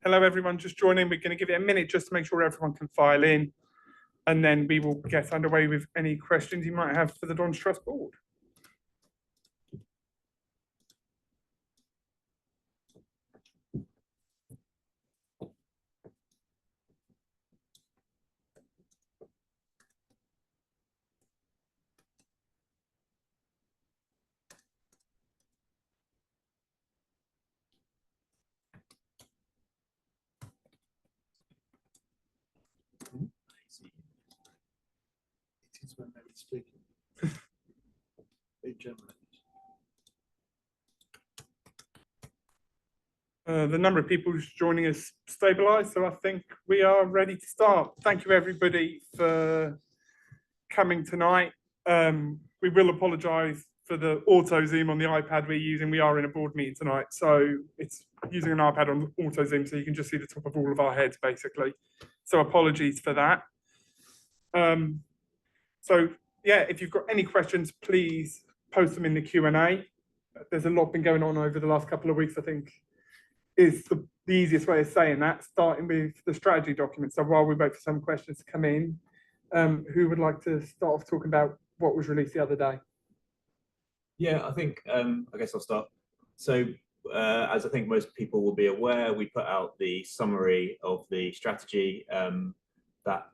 Hello, everyone just joining. We're going to give it a minute just to make sure everyone can file in, and then we will get underway with any questions you might have for the Dons Trust Board. It is when they're speaking. The number of people who's joining us stabilised, so I think we are ready to start. Thank you, everybody, for coming tonight. We will apologise for the auto zoom on the iPad we're using. We are in a board meeting tonight, so it's using an iPad on auto zoom, so you can just see the top of all of our heads, basically. So apologies for that. So yeah, if you've got any questions, please post them in the Q&A. There's a lot been going on over the last couple of weeks, I think, is the easiest way of saying that, starting with the strategy document. So while we wait for some questions to come in, who would like to start off talking about what was released the other day? Yeah, I think, I guess I'll start. So as I think most people will be aware, we put out the summary of the strategy that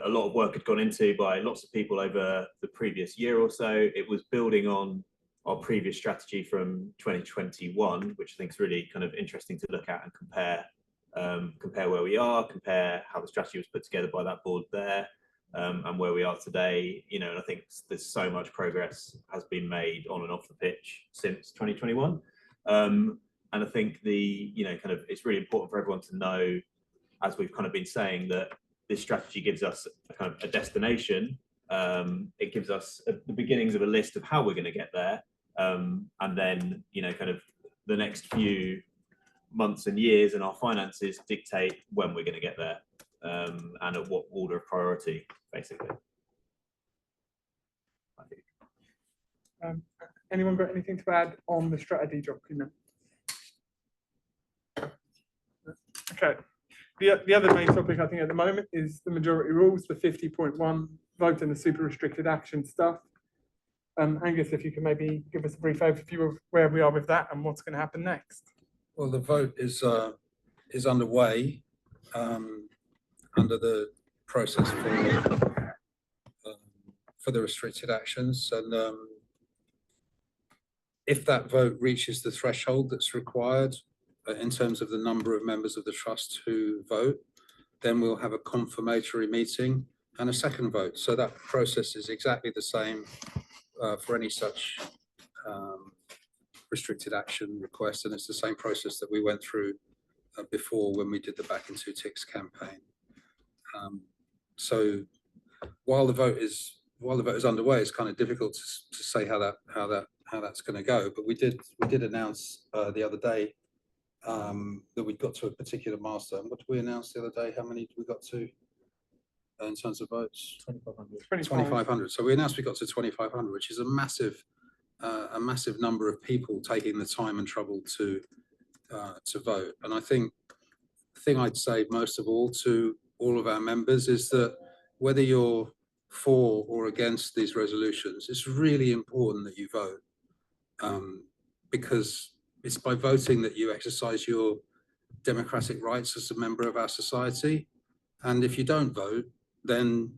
a lot of work had gone into by lots of people over the previous year or so. It was building on our previous strategy from 2021, which I think is really kind of interesting to look at and compare where we are, compare how the strategy was put together by that board there, and where we are today. You know, and I think there's so much progress has been made on and off the pitch since 2021. And I think it's really important for everyone to know, as we've kind of been saying, that this strategy gives us a kind of a destination. It gives us the beginnings of a list of how we're going to get there. And then, kind of the next few months and years and our finances dictate when we're going to get there, and at what order of priority, basically. I think. Anyone got anything to add on the strategy document? Okay. The other main topic, I think, at the moment is the majority rules, the 50.1 vote and the super restricted action stuff. Angus, if you can maybe give us a brief overview of where we are with that and what's going to happen next. Well, the vote is underway under the process for the restricted actions, and if that vote reaches the threshold that's required in terms of the number of members of the trust who vote, then we'll have a confirmatory meeting and a second vote. So that process is exactly the same for any such restricted action request, and it's the same process that we went through before when we did the Back in 2 Ticks campaign. So while the vote is underway, it's kind of difficult to say how that's going to go. But we did announce the other day that we got to a particular milestone. What did we announce the other day? How many did we got to in terms of votes? 2,500. 2,500. So we announced we got to 2,500, which is a massive number of people taking the time and trouble to vote. And I think the thing I'd say most of all to all of our members is that whether you're for or against these resolutions, it's really important that you vote, because it's by voting that you exercise your democratic rights as a member of our society. And if you don't vote, then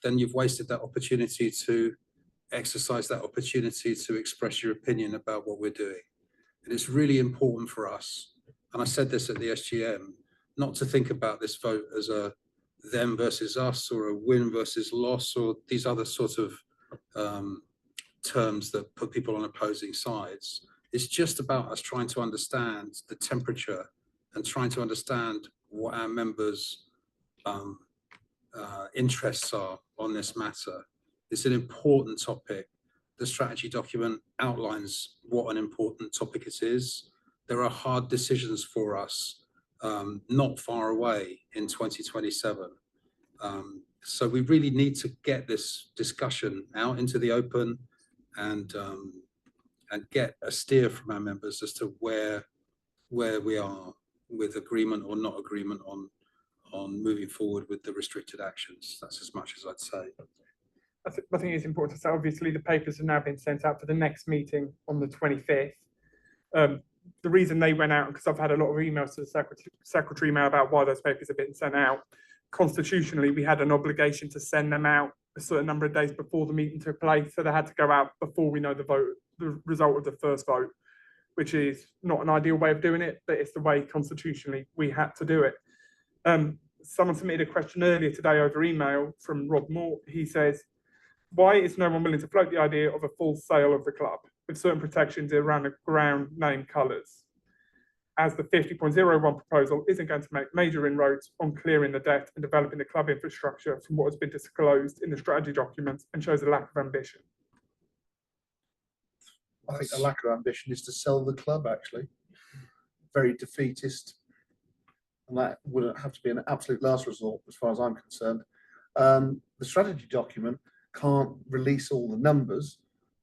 you've wasted that opportunity to exercise that opportunity to express your opinion about what we're doing. And it's really important for us, and I said this at the SGM, not to think about this vote as a them versus us or a win versus loss or these other sort of terms that put people on opposing sides. It's just about us trying to understand the temperature and trying to understand what our members' interests are on this matter. It's an important topic. The strategy document outlines what an important topic it is. There are hard decisions for us not far away in 2027. So we really need to get this discussion out into the open and get a steer from our members as to where where we are with agreement or not agreement on moving forward with the restricted actions. That's as much as I'd say. I think it's important to say, obviously, the papers have now been sent out for the next meeting on the 25th. The reason they went out, because I've had a lot of emails to the secretary email about why those papers have been sent out. Constitutionally, we had an obligation to send them out a certain number of days before the meeting took place. So they had to go out before we know the result of the first vote, which is not an ideal way of doing it, but it's the way constitutionally we had to do it. Someone submitted a question earlier today over email from Rob Moore. He says, why is no one willing to float the idea of a full sale of the club with certain protections around the ground name colours? As the 50.01 proposal isn't going to make major inroads on clearing the debt and developing the club infrastructure from what has been disclosed in the strategy documents and shows a lack of ambition. I think the lack of ambition is to sell the club, actually. Very defeatist. And that would have to be an absolute last resort as far as I'm concerned. The strategy document can't release all the numbers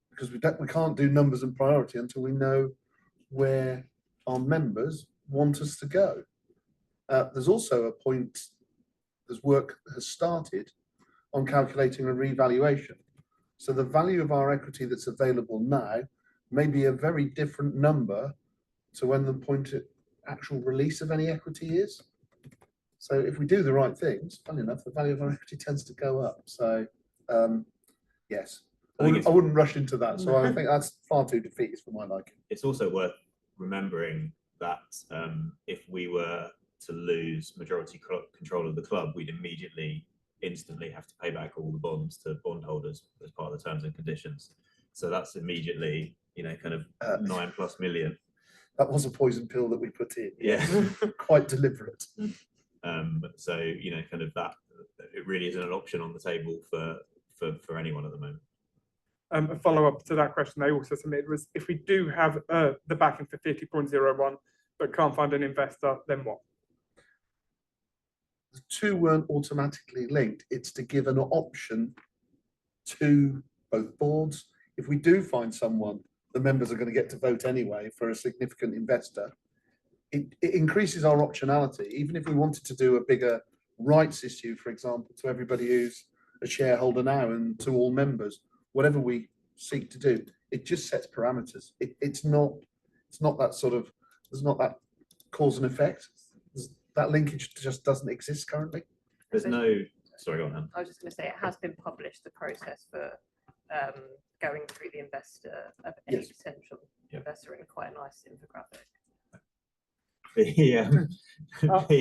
because we can't do numbers and priority until we know where our members want us to go. There's also a point, there's work that has started on calculating a revaluation. So the value of our equity that's available now may be a very different number to when the point of actual release of any equity is. So if we do the right things, funny enough, the value of our equity tends to go up. So yes, I wouldn't rush into that. So I think that's far too defeatist for my liking. It's also worth remembering that if we were to lose majority control of the club, we'd instantly have to pay back all the bonds to bondholders as part of the terms and conditions. So that's immediately, kind of 9+ million. That was a poison pill that we put in. Yeah. Quite deliberate. So, kind of that, it really isn't an option on the table for anyone at the moment. A follow-up to that question they also submitted was, if we do have the backing for 50.01 but can't find an investor, then what? The two weren't automatically linked. It's to give an option to both boards. If we do find someone, the members are going to get to vote anyway for a significant investor. It increases our optionality. Even if we wanted to do a bigger rights issue, for example, to everybody who's a shareholder now and to all members, whatever we seek to do, it just sets parameters. It's not that sort of, there's not that cause and effect. That linkage just doesn't exist currently. There's no, sorry, go on, Anne. I was just going to say, it has been published, the process for going through the investor of any potential investor, in quite a nice infographic.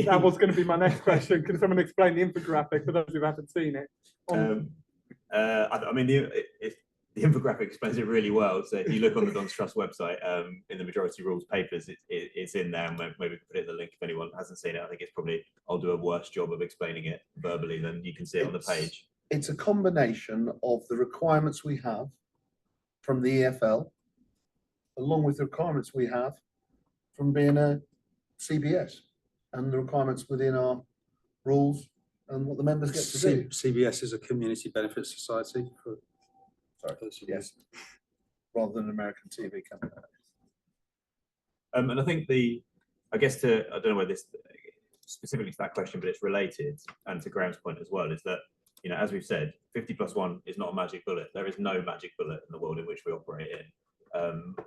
That was going to be my next question. Can someone explain the infographic for those who haven't seen it? I mean, the infographic explains it really well. So if you look on the Don's Trust website, in the majority rules papers, it's in there, and maybe we can put it in the link if anyone hasn't seen it. I think it's probably, I'll do a worse job of explaining it verbally than you can see it on the page. It's a combination of the requirements we have from the EFL, along with the requirements we have from being a CBS, and the requirements within our rules and what the members get to do. CBS is a community benefit society. Yes, rather than an American TV company. And I think I don't know whether this specifically to that question, but it's related, and to Graham's point as well, is that, as we've said, 50+1 is not a magic bullet. There is no magic bullet in the world in which we operate in.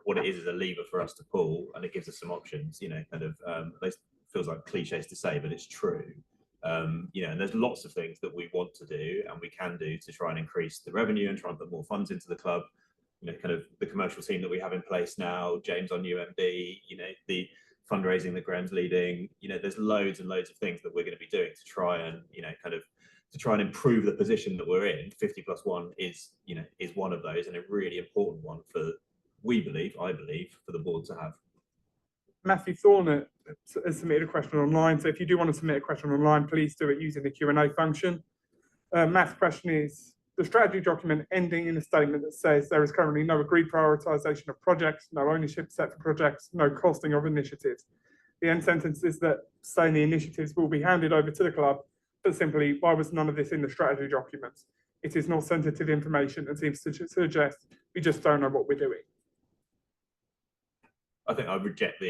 What it is a lever for us to pull, and it gives us some options, kind of, it feels like cliches to say, but it's true. And there's lots of things that we want to do and we can do to try and increase the revenue and try and put more funds into the club. Kind of the commercial team that we have in place now, James, our new MD, the fundraising that Graham's leading, there's loads and loads of things that we're going to be doing to try and, to try and improve the position that we're in. 50+1 is one of those, and a really important one for, I believe, for the board to have. Matthew Thorne has submitted a question online. So if you do want to submit a question online, please do it using the Q&A function. Matt's question is, the strategy document ending in a statement that says there is currently no agreed prioritisation of projects, no ownership set for projects, no costing of initiatives. The end sentence is that saying the initiatives will be handed over to the club, but simply, why was none of this in the strategy documents? It is not sensitive information and seems to suggest we just don't know what we're doing. I think I reject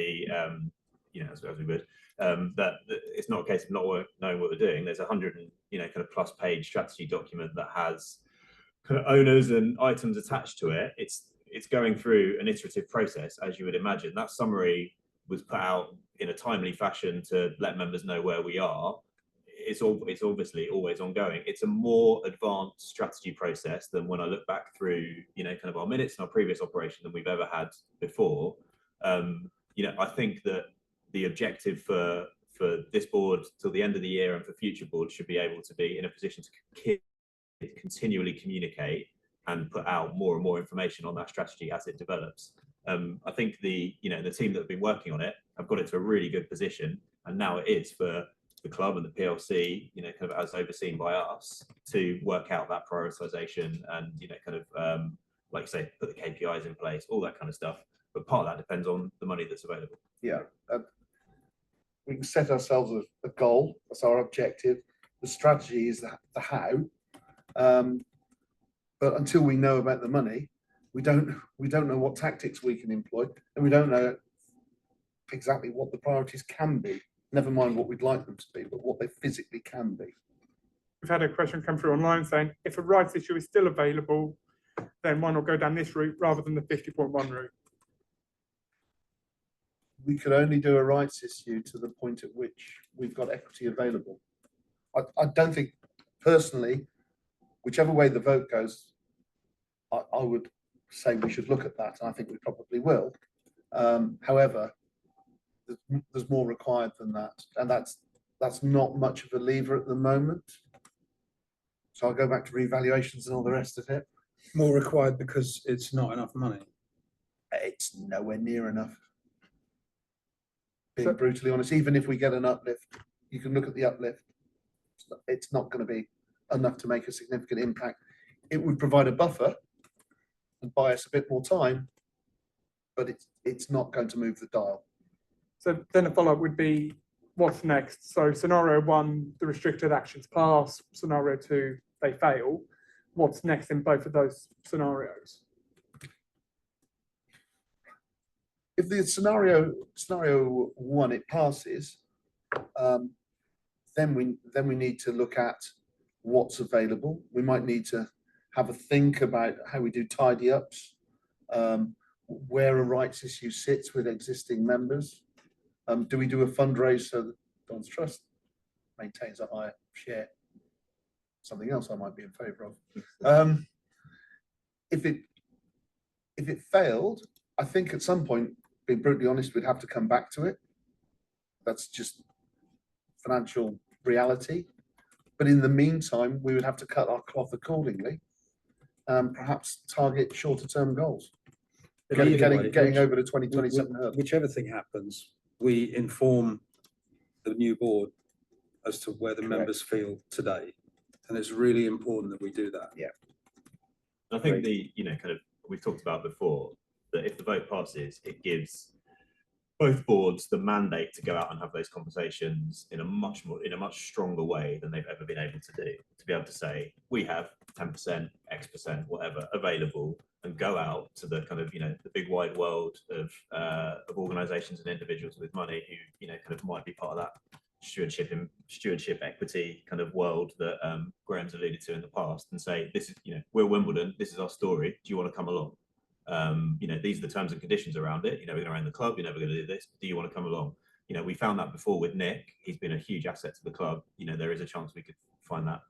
as we would, that it's not a case of not knowing what we're doing. There's 100 kind of plus page strategy document that has kind of owners and items attached to it. It's going through an iterative process, as you would imagine. That summary was put out in a timely fashion to let members know where we are. It's obviously always ongoing. It's a more advanced strategy process than when I look back through, kind of our minutes and our previous operation than we've ever had before. I think that the objective for this board till the end of the year and for future boards should be able to be in a position to continually communicate and put out more and more information on that strategy as it develops. I think the team that have been working on it have got it to a really good position, and now it is for the club and the PLC, kind of as overseen by us, to work out that prioritization and like I say, put the KPIs in place, all that kind of stuff. But part of that depends on the money that's available. Yeah, we can set ourselves a goal. That's our objective. The strategy is the how. But until we know about the money, we don't know what tactics we can employ, and we don't know exactly what the priorities can be. Never mind what we'd like them to be, but what they physically can be. We've had a question come through online saying, if a rights issue is still available, then why not go down this route rather than the 50.1 route? We could only do a rights issue to the point at which we've got equity available. I don't think, personally, whichever way the vote goes, I would say we should look at that, and I think we probably will. However, there's more required than that, and that's not much of a lever at the moment. So I'll go back to revaluations and all the rest of it. More required because it's not enough money. It's nowhere near enough. Being brutally honest, even if we get an uplift, you can look at the uplift. It's not going to be enough to make a significant impact. It would provide a buffer and buy us a bit more time, but it's not going to move the dial. So then a follow-up would be, what's next? So scenario 1, the restricted actions pass. Scenario 2, they fail. What's next in both of those scenarios? If the scenario 1 it passes, then we need to look at what's available. We might need to have a think about how we do tidy ups, where a rights issue sits with existing members. Do we do a fundraise so that Don's Trust maintains a higher share? Something else I might be in favour of. If it failed, I think at some point, being brutally honest, we'd have to come back to it. That's just financial reality. But in the meantime, we would have to cut our cloth accordingly, and perhaps target shorter term goals. Getting over the 2027 hurdle. Whichever thing happens, we inform the new board as to where the members feel today, and it's really important that we do that. Yeah, I think we've talked about before that if the vote passes, it gives both boards the mandate to go out and have those conversations in a much stronger way than they've ever been able to do. To be able to say, we have 10%, X%, whatever available, and go out to the kind of the big wide world of organisations and individuals with money who kind of might be part of that stewardship equity kind of world that Graham's alluded to in the past, and say, this is we're Wimbledon, this is our story. Do you want to come along? These are the terms and conditions around it. We're going to own the club. You're never going to do this. Do you want to come along? We found that before with Nick. He's been a huge asset to the club. There is a chance we could find that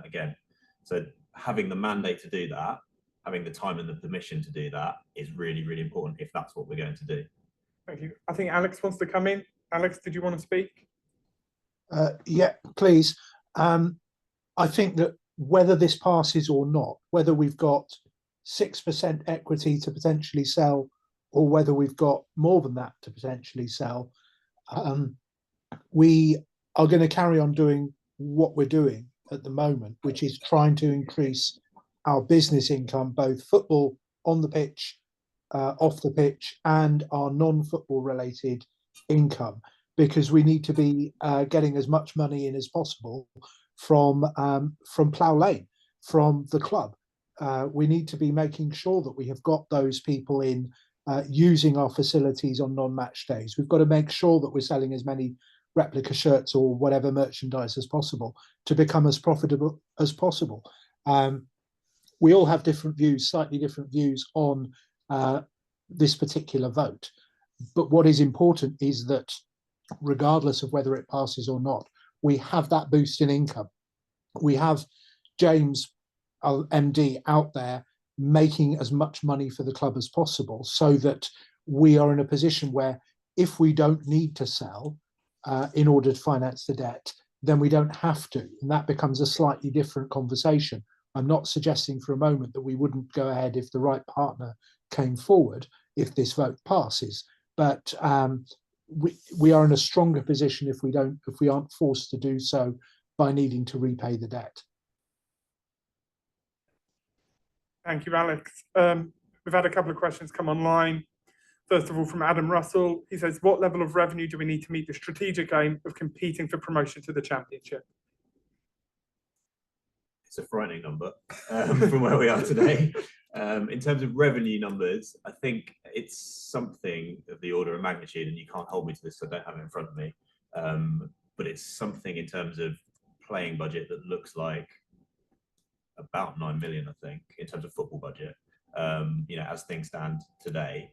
again. So having the mandate to do that, having the time and the permission to do that is really, really important if that's what we're going to do. Thank you. I think Alex wants to come in. Alex, did you want to speak? Yeah, please. I think that whether this passes or not, whether we've got 6% equity to potentially sell, or whether we've got more than that to potentially sell, we are going to carry on doing what we're doing at the moment, which is trying to increase our business income, both football on the pitch, off the pitch, and our non-football related income, because we need to be getting as much money in as possible from Plough Lane, from the club. We need to be making sure that we have got those people in using our facilities on non-match days. We've got to make sure that we're selling as many replica shirts or whatever merchandise as possible to become as profitable as possible. We all have different views, slightly different views on this particular vote. But what is important is that regardless of whether it passes or not, we have that boost in income. We have James, our MD, out there making as much money for the club as possible, so that we are in a position where if we don't need to sell in order to finance the debt, then we don't have to. And that becomes a slightly different conversation. I'm not suggesting for a moment that we wouldn't go ahead if the right partner came forward, if this vote passes. But we are in a stronger position if we aren't forced to do so by needing to repay the debt. Thank you, Alex. We've had a couple of questions come online. First of all, from Adam Russell, he says, what level of revenue do we need to meet the strategic aim of competing for promotion to the Championship? It's a frightening number from where we are today. In terms of revenue numbers, I think it's something of the order of magnitude, and you can't hold me to this, so I don't have it in front of me. But it's something in terms of playing budget that looks like about 9 million, I think, in terms of football budget, as things stand today.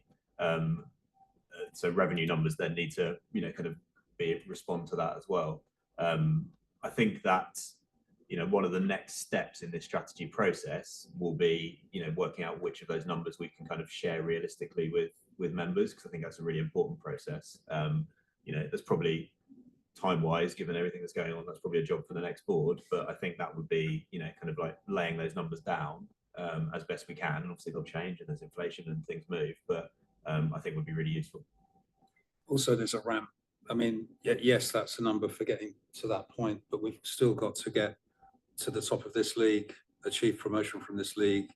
So revenue numbers then need to, kind of respond to that as well. I think that, one of the next steps in this strategy process will be, working out which of those numbers we can kind of share realistically with members, because I think that's a really important process. There's probably time-wise, given everything that's going on, that's probably a job for the next board. But I think that would be, kind of like laying those numbers down as best we can. And obviously they'll change and there's inflation and things move, but I think would be really useful. Also, there's a ramp. I mean, yes, that's a number for getting to that point, but we've still got to get to the top of this league, achieve promotion from this league,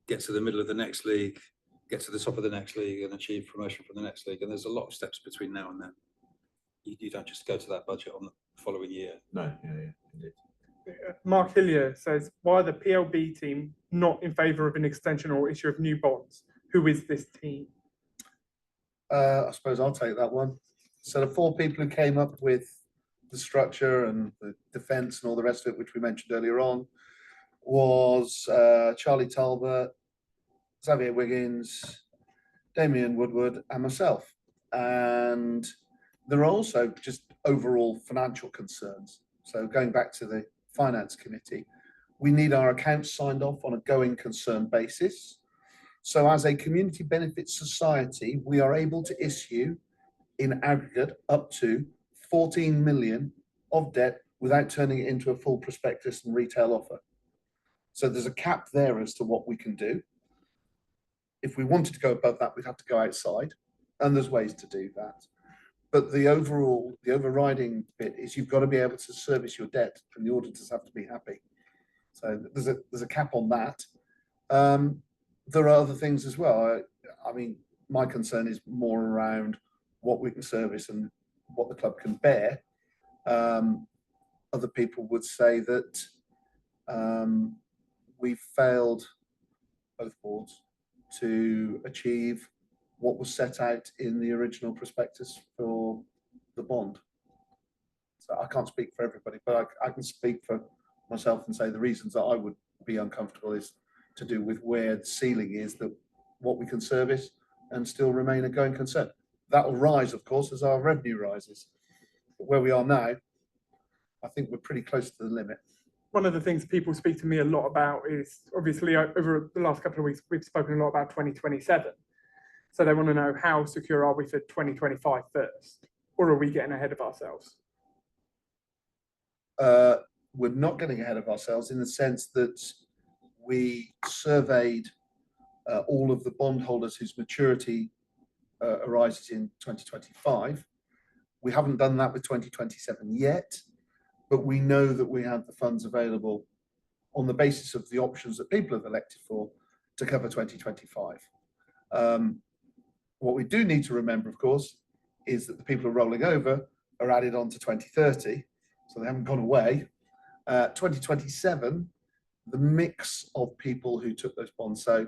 get to the middle of the next league, get to the top of the next league, and achieve promotion from the next league. And there's a lot of steps between now and then. You don't just go to that budget on the following year. No, yeah, indeed. Mark Hillier says, why are the PLB team not in favour of an extension or issue of new bonds? Who is this team? I suppose I'll take that one. So the 4 people who came up with the structure and the defence and all the rest of it, which we mentioned earlier on, was Charlie Talbot, Xavier Wiggins, Damien Woodward, and myself. And there are also just overall financial concerns. So going back to the finance committee, we need our accounts signed off on a going concern basis. So as a community benefit society, we are able to issue in aggregate up to 14 million of debt without turning it into a full prospectus and retail offer. So there's a cap there as to what we can do. If we wanted to go above that, we'd have to go outside, and there's ways to do that. But the overriding bit is you've got to be able to service your debt, and the auditors have to be happy. So there's a cap on that. There are other things as well. I mean, my concern is more around what we can service and what the club can bear. Other people would say that we've failed, both boards, to achieve what was set out in the original prospectus for the bond. So I can't speak for everybody, but I can speak for myself and say the reasons that I would be uncomfortable is to do with where the ceiling is, that what we can service and still remain a going concern. That will rise, of course, as our revenue rises. But where we are now, I think we're pretty close to the limit. One of the things people speak to me a lot about is, obviously, over the last couple of weeks, we've spoken a lot about 2027. So they want to know, how secure are we for 2025 first? Or are we getting ahead of ourselves? We're not getting ahead of ourselves in the sense that we surveyed all of the bondholders whose maturity arises in 2025. We haven't done that with 2027 yet, but we know that we have the funds available on the basis of the options that people have elected for to cover 2025. What we do need to remember, of course, is that the people who are rolling over are added on to 2030, so they haven't gone away. 2027, the mix of people who took those bonds, so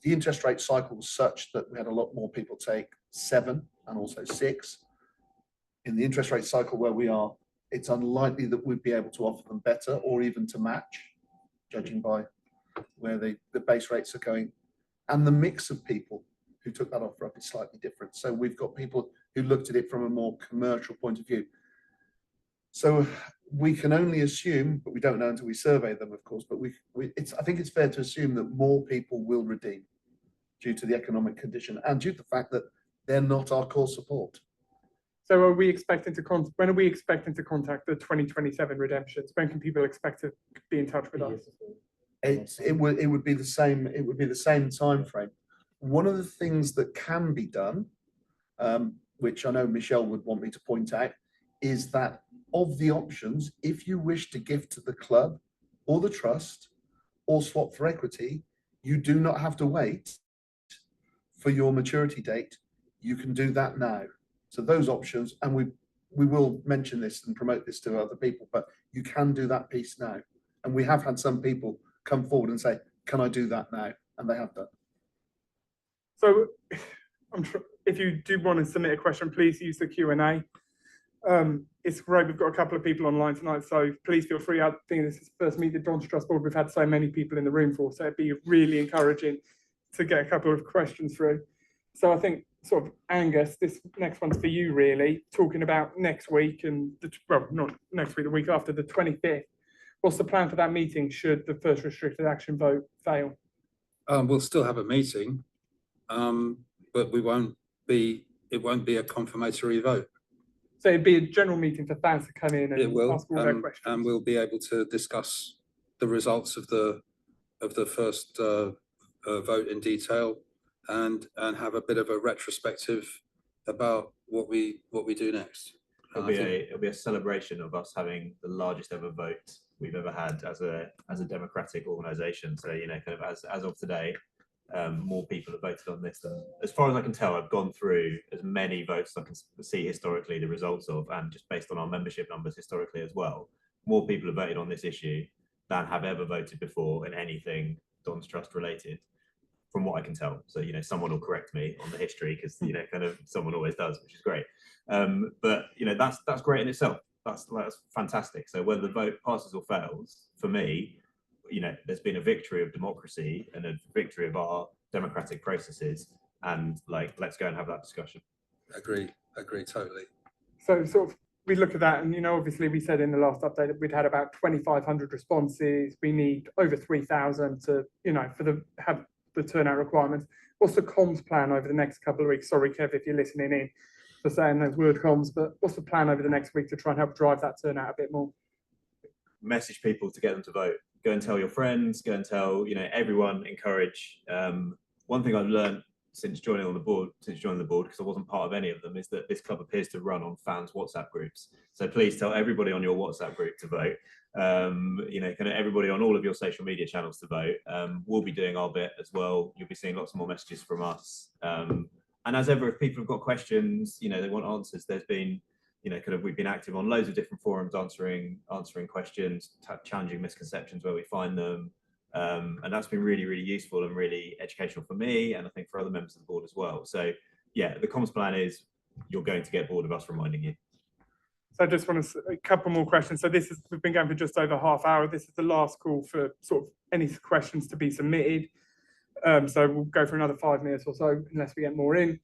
the interest rate cycle was such that we had a lot more people take 7 and also 6. In the interest rate cycle where we are, it's unlikely that we'd be able to offer them better or even to match, judging by where the base rates are going. And the mix of people who took that offer up is slightly different. So we've got people who looked at it from a more commercial point of view. So we can only assume, but we don't know until we survey them, of course, but I think it's fair to assume that more people will redeem due to the economic condition and due to the fact that they're not our core support. So are we expecting to when are we expecting to contact the 2027 redemptions? When can people expect to be in touch with us? It would be the same time frame. One of the things that can be done, which I know Michelle would want me to point out, is that of the options, if you wish to gift to the club or the trust or swap for equity, you do not have to wait for your maturity date. You can do that now. So those options, and we will mention this and promote this to other people, but you can do that piece now. And we have had some people come forward and say, can I do that now? And they have done. So if you do want to submit a question, please use the Q&A. It's great, we've got a couple of people online tonight, so please feel free. I think this is the first meeting the Don's Trust Board we've had so many people in the room for, so it'd be really encouraging to get a couple of questions through. So I think sort of Angus, this next one's for you really, talking about next week and, well, not next week, the week after, the 25th. What's the plan for that meeting should the first restricted action vote fail? We'll still have a meeting, but it won't be a confirmatory vote. So it'd be a general meeting for fans to come in and ask all their questions. And we'll be able to discuss the results of the first vote in detail and have a bit of a retrospective about what we do next. It'll be a celebration of us having the largest ever vote we've ever had as a democratic organisation. So, you know, kind of as of today, more people have voted on this than, as far as I can tell, I've gone through as many votes as I can see historically the results of, and just based on our membership numbers historically as well, more people have voted on this issue than have ever voted before in anything Don's Trust related, from what I can tell. So, you know, someone will correct me on the history because, you know, kind of someone always does, which is great. But, you know, that's great in itself. That's fantastic. So whether the vote passes or fails, for me, you know, there's been a victory of democracy and a victory of our democratic processes, and like, let's go and have that discussion. Agree totally. So sort of we look at that, and you know, obviously we said in the last update that we'd had about 2,500 responses. We need over 3,000 to, you know, have the turnout requirements. What's the comms plan over the next couple of weeks? Sorry, Kev, if you're listening in for saying those word comms, but what's the plan over the next week to try and help drive that turnout a bit more? Message people to get them to vote. Go and tell your friends, go and tell, you know, everyone, encourage. One thing I've learned since joining the board, because I wasn't part of any of them, is that this club appears to run on fans' WhatsApp groups. So please tell everybody on your WhatsApp group to vote. You know, kind of everybody on all of your social media channels to vote. We'll be doing our bit as well. You'll be seeing lots more messages from us. And as ever, if people have got questions, you know, they want answers, there's been, you know, kind of, we've been active on loads of different forums, answering questions, challenging misconceptions where we find them. And that's been really, really useful and really educational for me, and I think for other members of the board as well. So yeah, the comms plan is you're going to get bored of us reminding you. So I just want to a couple more questions. So we've been going for just over half hour. This is the last call for sort of any questions to be submitted. So we'll go for another 5 minutes or so unless we get more in.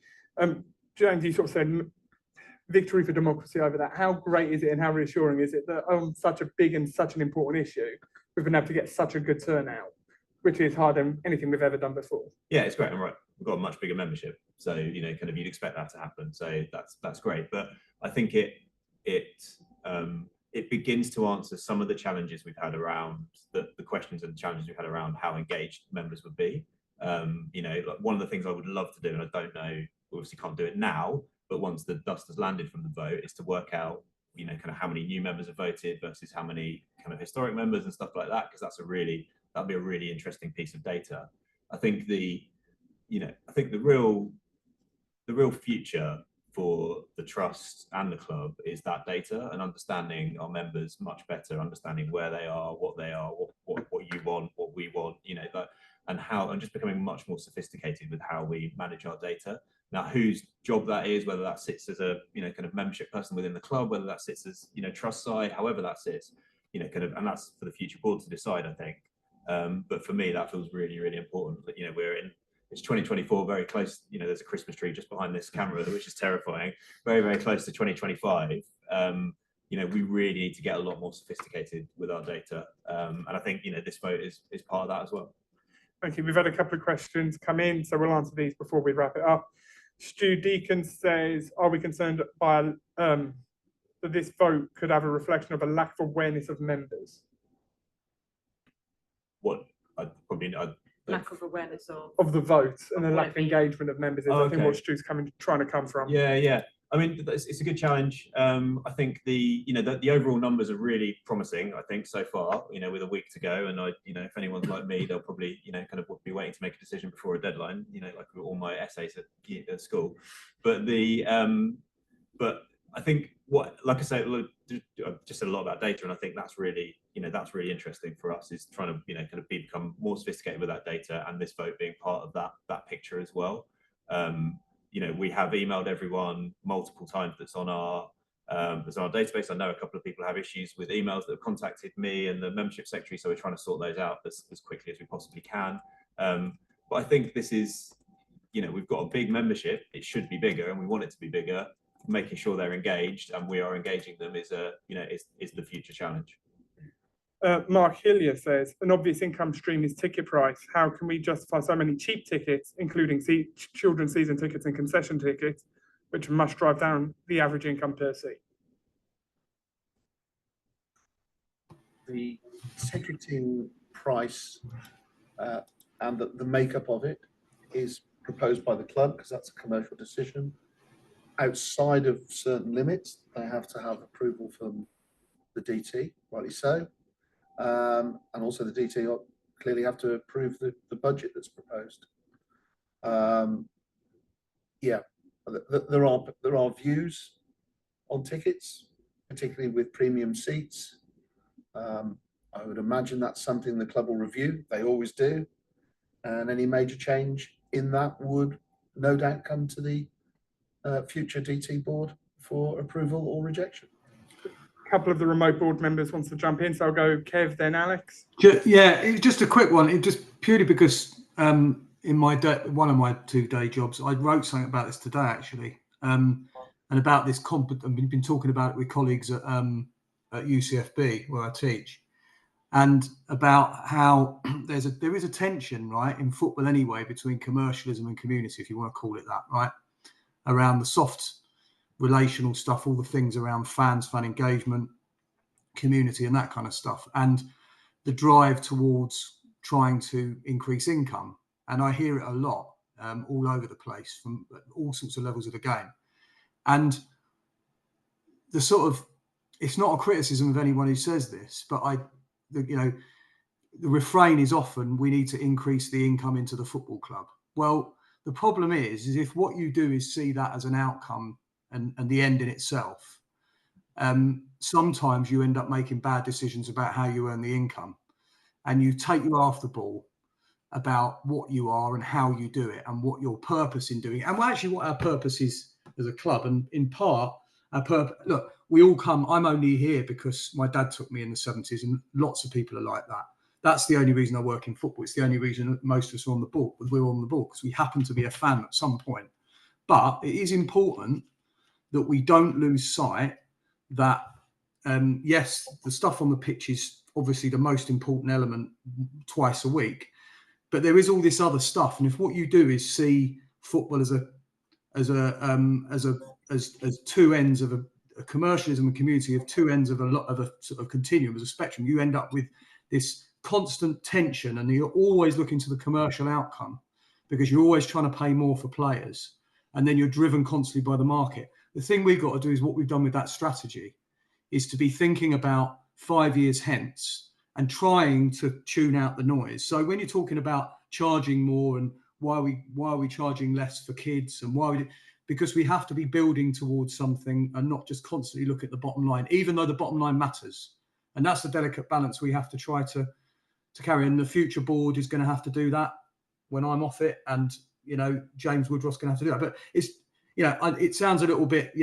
James, you sort of said victory for democracy over that. How great is it and how reassuring is it that on such a big and such an important issue, we've been able to get such a good turnout, which is harder than anything we've ever done before? Yeah, it's great. I'm right. We've got a much bigger membership, so you know, kind of you'd expect that to happen. So that's great. But I think it begins to answer some of the challenges we've had around the questions and challenges we've had around how engaged members would be. You know, like one of the things I would love to do, and I don't know, obviously can't do it now, but once the dust has landed from the vote, is to work out, you know, kind of how many new members have voted versus how many kind of historic members and stuff like that, because that'd be a really interesting piece of data. I think the real future for the trust and the club is that data and understanding our members much better, understanding where they are, what you want, what we want, you know, and how, and just becoming much more sophisticated with how we manage our data. Now, whose job that is, whether that sits as a, kind of membership person within the club, whether that sits as, trust side, however that sits, kind of, and that's for the future board to decide, I think. But for me, that feels really, really important that, it's 2024, very close, there's a Christmas tree just behind this camera, which is terrifying, very, very close to 2025. We really need to get a lot more sophisticated with our data. And I think, this vote is part of that as well. Thank you. We've had a couple of questions come in, so we'll answer these before we wrap it up. Stu Deacon says, are we concerned by that this vote could have a reflection of a lack of awareness of members? Lack of awareness of the vote and a what lack it of means. engagement of members is, I think, what Stu's trying to come from. Yeah. I mean, it's a good challenge. I think the overall numbers are really promising, I think, so far, with a week to go. And if anyone's like me, they'll probably, kind of be waiting to make a decision before a deadline, like with all my essays at school. But I think like I say, I've just said a lot about data, and I think that's really interesting for us, is trying to, kind of become more sophisticated with that data, and this vote being part of that picture as well. We have emailed everyone multiple times that's on our database. I know a couple of people have issues with emails that have contacted me and the membership secretary, so we're trying to sort those out as quickly as we possibly can. But I think this is, we've got a big membership. It should be bigger, and we want it to be bigger. Making sure they're engaged and we are engaging them is the future challenge. Mark Hillier says, an obvious income stream is ticket price. How can we justify so many cheap tickets, including children's season tickets and concession tickets, which must drive down the average income per seat? The ticketing price and the makeup of it is proposed by the club, because that's a commercial decision. Outside of certain limits, they have to have approval from the DT, rightly so. And also the DT clearly have to approve the budget that's proposed. There are views on tickets, particularly with premium seats. I would imagine that's something the club will review. They always do. And any major change in that would no doubt come to the future DT board for approval or rejection. A couple of the remote board members wants to jump in, so I'll go Kev, then Alex. Yeah, just a quick one. It just purely because in my one of my 2 day jobs, I wrote something about this today actually, and about this I've been talking about it with colleagues at UCFB where I teach, and about how there is a tension, right, in football anyway, between commercialism and community, if you want to call it that, right, around the soft relational stuff, all the things around fans, fan engagement, community and that kind of stuff, and the drive towards trying to increase income. And I hear it a lot all over the place from all sorts of levels of the game. And the sort of, it's not a criticism of anyone who says this, but the refrain is often, we need to increase the income into the football club. Well, the problem is if what you do is see that as an outcome and the end in itself, sometimes you end up making bad decisions about how you earn the income, and you take your off the ball about what you are and how you do it and what your purpose in doing it. And actually what our purpose is as a club. And in part, our purpose, look, we all come, I'm only here because my dad took me in the 70s, and lots of people are like that. That's the only reason I work in football. It's the only reason that most of us are on the ball, because we're on the ball, because we happen to be a fan at some point. But it is important that we don't lose sight that, yes, the stuff on the pitch is obviously the most important element twice a week, but there is all this other stuff. And if what you do is see football as two ends of a commercialism and community, of two ends of a sort of continuum, as a spectrum, you end up with this constant tension, and you're always looking to the commercial outcome because you're always trying to pay more for players, and then you're driven constantly by the market. The thing we've got to do is what we've done with that strategy is to be thinking about 5 years hence and trying to tune out the noise. So when you're talking about charging more and why are we charging less for kids, and because we have to be building towards something and not just constantly look at the bottom line, even though the bottom line matters. And that's the delicate balance we have to try to carry. And the future board is going to have to do that. when I'm off it, and James Woodross going to have to do that. But it's it sounds a little bit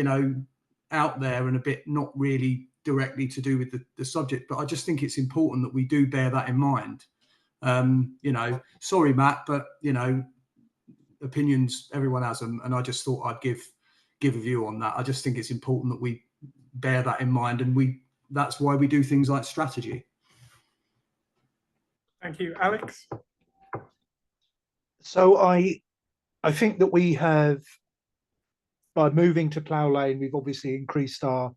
out there and a bit not really directly to do with the subject, but I just think it's important that we do bear that in mind. Sorry, Matt, but opinions, everyone has them, and I just thought I'd give a view on that. I just think it's important that we bear that in mind, and that's why we do things like strategy. Thank you, Alex. So I think that we have, by moving to Plough Lane, we've obviously increased our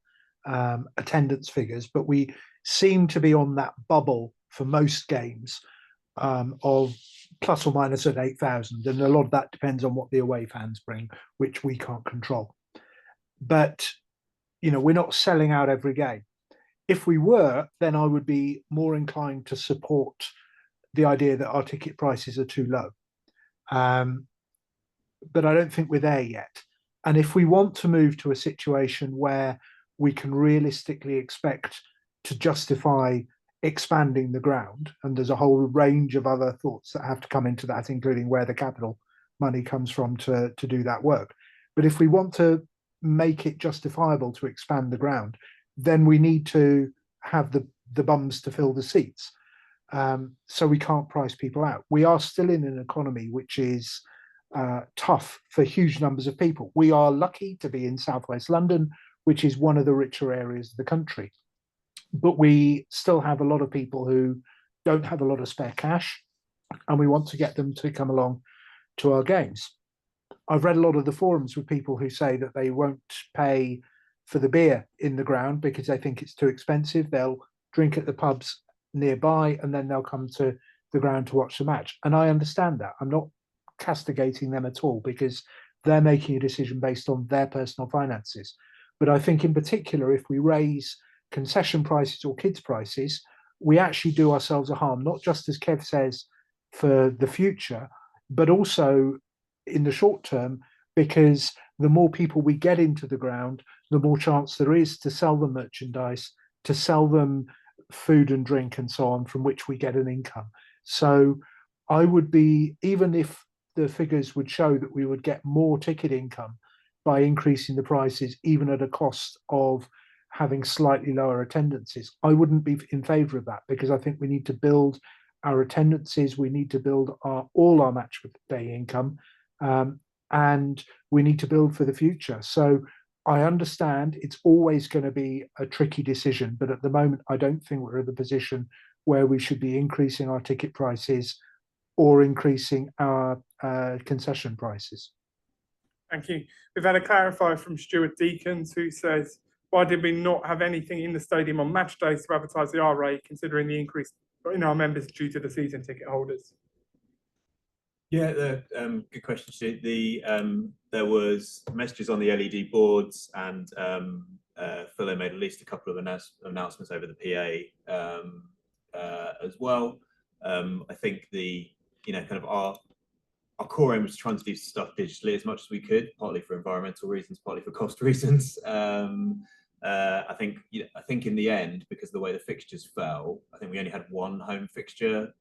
attendance figures, but we seem to be on that bubble for most games of plus or minus at 8,000, and a lot of that depends on what the away fans bring, which we can't control. But we're not selling out every game. If we were, then I would be more inclined to support the idea that our ticket prices are too low. But I don't think we're there yet. And if we want to move to a situation where we can realistically expect to justify expanding the ground, and there's a whole range of other thoughts that have to come into that, including where the capital money comes from to do that work. But if we want to make it justifiable to expand the ground, then we need to have the bums to fill the seats. So we can't price people out. We are still in an economy which is tough for huge numbers of people. We are lucky to be in Southwest London, which is one of the richer areas of the country. But we still have a lot of people who don't have a lot of spare cash, and we want to get them to come along to our games. I've read a lot of the forums with people who say that they won't pay for the beer in the ground because they think it's too expensive. They'll drink at the pubs nearby, and then they'll come to the ground to watch the match. And I understand that. I'm not castigating them at all, because they're making a decision based on their personal finances. But I think in particular, if we raise concession prices or kids prices, we actually do ourselves a harm, not just, as Kev says, for the future, but also in the short term, because the more people we get into the ground, the more chance there is to sell them merchandise, to sell them food and drink and so on, from which we get an income. So I would be, even if the figures would show that we would get more ticket income by increasing the prices, even at a cost of having slightly lower attendances, I wouldn't be in favour of that, because I think we need to build our attendances, we need to build all our match day income, and we need to build for the future. So I understand it's always going to be a tricky decision, but at the moment, I don't think we're in the position where we should be increasing our ticket prices or increasing our concession prices. Thank you. We've had a clarifier from Stuart Deakins, who says, why did we not have anything in the stadium on match days to advertise the RA, considering the increase in our members due to the season ticket holders? Yeah, good question, Stu. There was messages on the LED boards, and Philo made at least a couple of announcements over the PA as well. I think kind of our core aim was trying to do stuff digitally as much as we could, partly for environmental reasons, partly for cost reasons. I think in the end, because of the way the fixtures fell, I think we only had one home fixture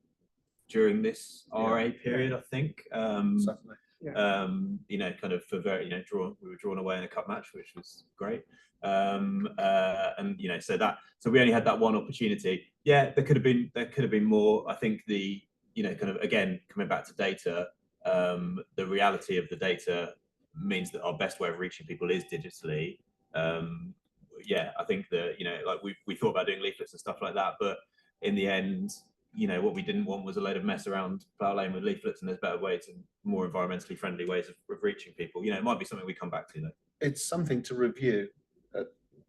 during this RA period. I think Certainly. kind of for very we were drawn away in a cup match, which was great. And so we only had that one opportunity. Yeah, there could have been more. I think kind of, again, coming back to data, the reality of the data means that our best way of reaching people is digitally. I think that like we thought about doing leaflets and stuff like that, but in the end, what we didn't want was a load of mess around Plough Lane with leaflets, and there's better ways and more environmentally friendly ways of reaching people. It might be something we come back to, though. It's something to review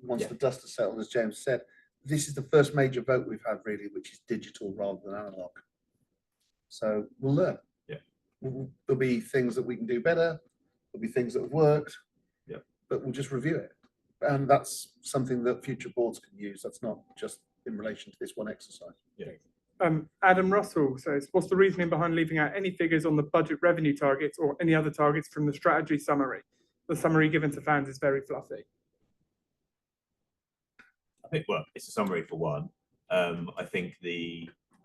once the dust has settled, as James said. This is the first major vote we've had, really, which is digital rather than analog. So we'll learn. Yeah. There'll be things that we can do better. There'll be things that have worked. Yeah. But we'll just review it. And that's something that future boards can use. That's not just in relation to this one exercise. Yeah. Adam Russell says, what's the reasoning behind leaving out any figures on the budget revenue targets or any other targets from the strategy summary? The summary given to fans is very fluffy. I think, well, it's a summary for one. I think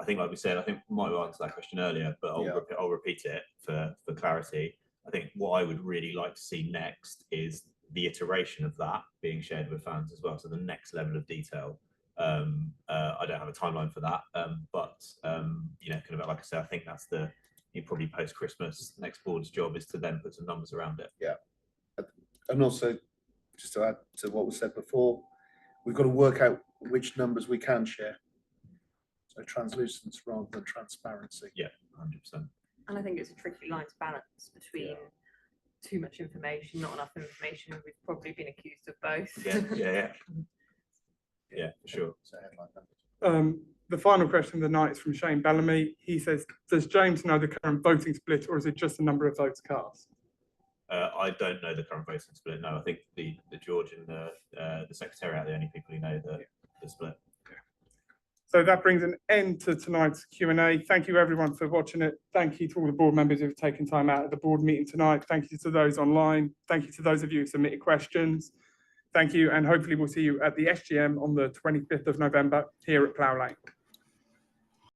I think, like we said, I think we might have answered that question earlier, but Yeah. I'll repeat it for clarity. I think what I would really like to see next is the iteration of that being shared with fans as well. So the next level of detail. I don't have a timeline for that, but you know, kind of like I said, I think that's probably post Christmas. Next board's job is to then put some numbers around it. Yeah, and also just to add to what was said before, we've got to work out which numbers we can share. So translucence rather than transparency. Yeah, 100%. And I think it's a tricky line to balance between too much information, not enough information. We've probably been accused of both. Yeah, for sure. So headline numbers. The final question of the night is from Shane Bellamy. He says, does James know the current voting split, or is it just the number of votes cast? I don't know the current voting split. No, I think the George and the secretary are the only people who know the split. So that brings an end to tonight's Q&A. Thank you everyone for watching it. Thank you to all the board members who've taken time out of the board meeting tonight. Thank you to those online. Thank you to those of you who submitted questions. Thank you, and hopefully we'll see you at the SGM on the 25th of November here at Plough Lane.